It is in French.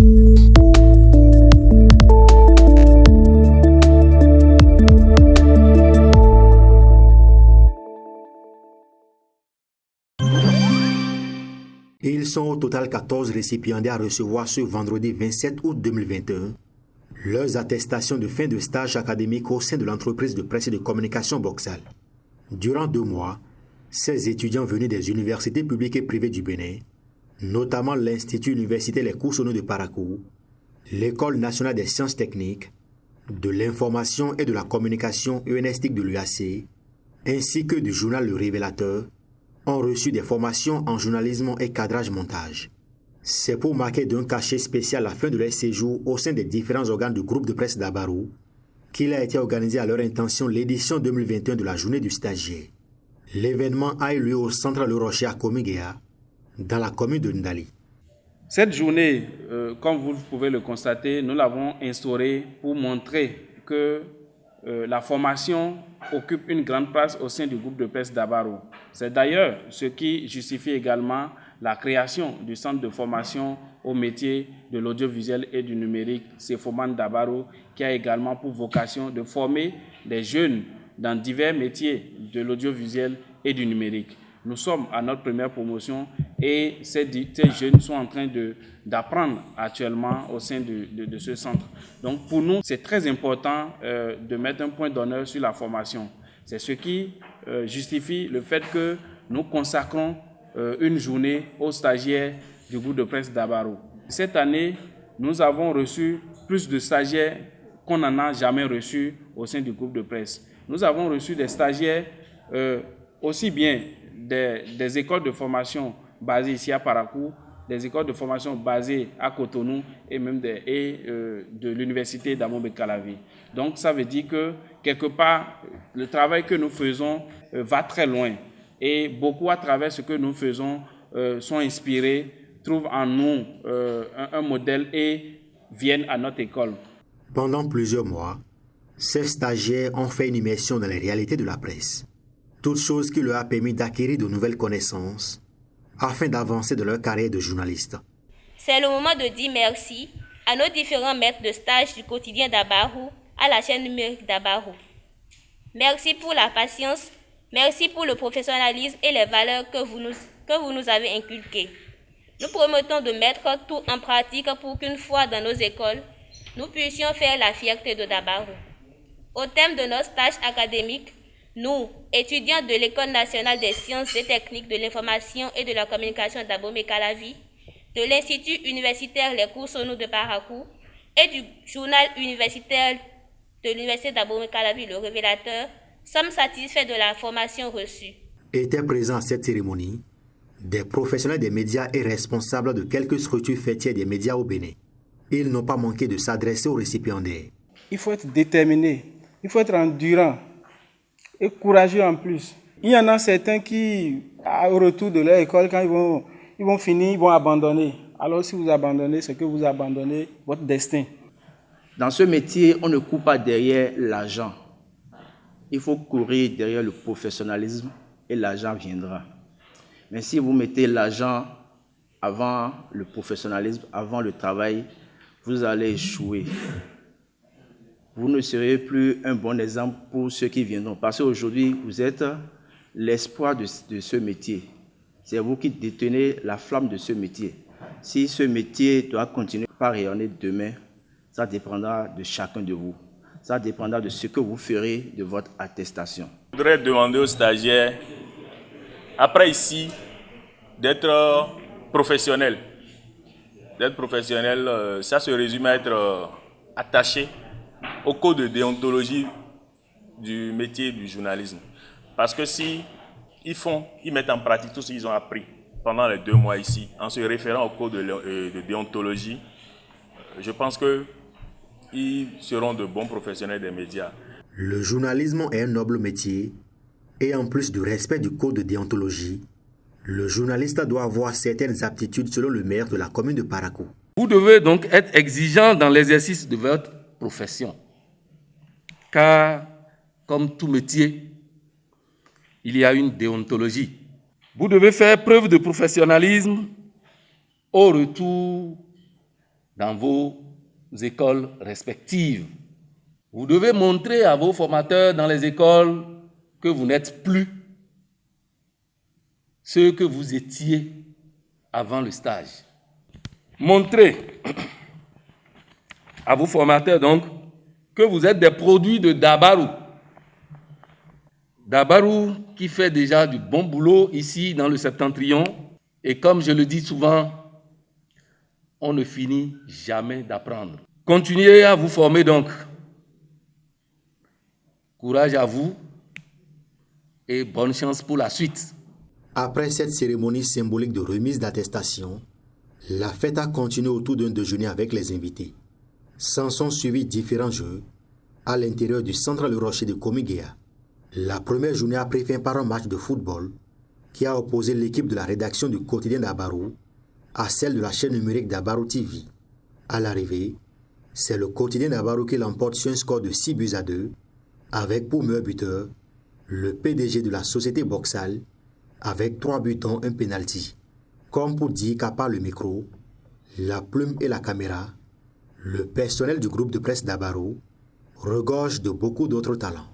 Ils sont au total 14 récipiendaires à recevoir ce vendredi 27 août 2021 leurs attestations de fin de stage académique au sein de l'entreprise de presse et de communication Boxal. Durant 2 mois, ces étudiants venus des universités publiques et privées du Bénin, notamment l'Institut universitaire Les Cours-Sono de Parakou, l'École nationale des sciences techniques, de l'information et de la communication UNSTIC de l'UAC, ainsi que du journal Le Révélateur, ont reçu des formations en journalisme et cadrage montage. C'est pour marquer d'un cachet spécial la fin de leur séjour au sein des différents organes du groupe de presse d'Abarou qu'il a été organisé à leur intention l'édition 2021 de la journée du stagiaire. L'événement a eu lieu au centre Le Rocher à Komigéa, dans la commune de Ndali. Cette journée, comme vous pouvez le constater, nous l'avons instaurée pour montrer que la formation occupe une grande place au sein du groupe de presse d'Abarou. C'est d'ailleurs ce qui justifie également la création du centre de formation au métier de l'audiovisuel et du numérique, CEFOMAN d'Abarou, qui a également pour vocation de former des jeunes dans divers métiers de l'audiovisuel et du numérique. Nous sommes à notre première promotion et ces jeunes sont en train d'apprendre actuellement au sein de ce centre. Donc pour nous, c'est très important de mettre un point d'honneur sur la formation. C'est ce qui justifie le fait que nous consacrons une journée aux stagiaires du groupe de presse d'Abarou. Cette année, nous avons reçu plus de stagiaires qu'on n'en a jamais reçus au sein du groupe de presse. Nous avons reçu des stagiaires aussi bien des écoles de formation basées ici à Parakou, des écoles de formation basées à Cotonou et même de l'université d'Amobé-Calavi. Donc ça veut dire que quelque part, le travail que nous faisons va très loin et beaucoup à travers ce que nous faisons sont inspirés, trouvent en nous un modèle et viennent à notre école. Pendant plusieurs mois, ces stagiaires ont fait une immersion dans les réalités de la presse. Toute chose qui leur a permis d'acquérir de nouvelles connaissances afin d'avancer dans leur carrière de journaliste. C'est le moment de dire merci à nos différents maîtres de stage du quotidien d'Abarou, à la chaîne numérique d'Abarou. Merci pour la patience, merci pour le professionnalisme et les valeurs que vous nous avez inculquées. Nous promettons de mettre tout en pratique pour qu'une fois dans nos écoles, nous puissions faire la fierté de Dabarou. Au thème de notre stage académique, nous, étudiants de l'École nationale des sciences et techniques de l'information et de la communication d'Abomey-Calavi, de l'Institut universitaire Les Cours-Sono de Parakou et du journal universitaire de l'Université d'Abomey-Calavi, Le Révélateur, sommes satisfaits de la formation reçue. Étaient présents à cette cérémonie des professionnels des médias et responsables de quelques structures fêtières des médias au Bénin. Ils n'ont pas manqué de s'adresser aux récipiendaires. Il faut être déterminé, il faut être endurant et courageux en plus. Il y en a certains qui, au retour de leur école, quand ils vont finir, ils vont abandonner. Alors si vous abandonnez, c'est que vous abandonnez votre destin. Dans ce métier, on ne court pas derrière l'argent. Il faut courir derrière le professionnalisme et l'argent viendra. Mais si vous mettez l'argent avant le professionnalisme, avant le travail, vous allez échouer. Vous ne serez plus un bon exemple pour ceux qui viendront. Parce qu'aujourd'hui, vous êtes l'espoir de ce métier. C'est vous qui détenez la flamme de ce métier. Si ce métier doit continuer à rayonner demain, ça dépendra de chacun de vous. Ça dépendra de ce que vous ferez de votre attestation. Je voudrais demander aux stagiaires, après ici, d'être professionnel. D'être professionnel, ça se résume à être attaché au code de déontologie du métier du journalisme. Parce que si ils mettent en pratique tout ce qu'ils ont appris pendant les 2 mois ici, en se référant au code de déontologie, je pense qu'ils seront de bons professionnels des médias. Le journalisme est un noble métier et en plus du respect du code de déontologie, le journaliste doit avoir certaines aptitudes selon le maire de la commune de Parakou. Vous devez donc être exigeant dans l'exercice de votre profession. Car, comme tout métier, il y a une déontologie. Vous devez faire preuve de professionnalisme au retour dans vos écoles respectives. Vous devez montrer à vos formateurs dans les écoles que vous n'êtes plus ce que vous étiez avant le stage. Montrez à vos formateurs donc que vous êtes des produits de Dabarou. Dabarou qui fait déjà du bon boulot ici dans le Septentrion. Et comme je le dis souvent, on ne finit jamais d'apprendre. Continuez à vous former donc. Courage à vous et bonne chance pour la suite. Après cette cérémonie symbolique de remise d'attestation, la fête a continué autour d'un déjeuner avec les invités. S'en sont suivis différents jeux à l'intérieur du centre Le Rocher de Komiguéa. La première journée a pris fin par un match de football qui a opposé l'équipe de la rédaction du quotidien d'Abarou à celle de la chaîne numérique d'Abarou TV. À l'arrivée, c'est le quotidien d'Abarou qui l'emporte sur un score de 6-2, avec pour meilleur buteur le PDG de la société Boxal, avec 3 buts dont un penalty. Comme pour dire qu'à part le micro, la plume et la caméra, le personnel du groupe de presse d'Abarou regorge de beaucoup d'autres talents.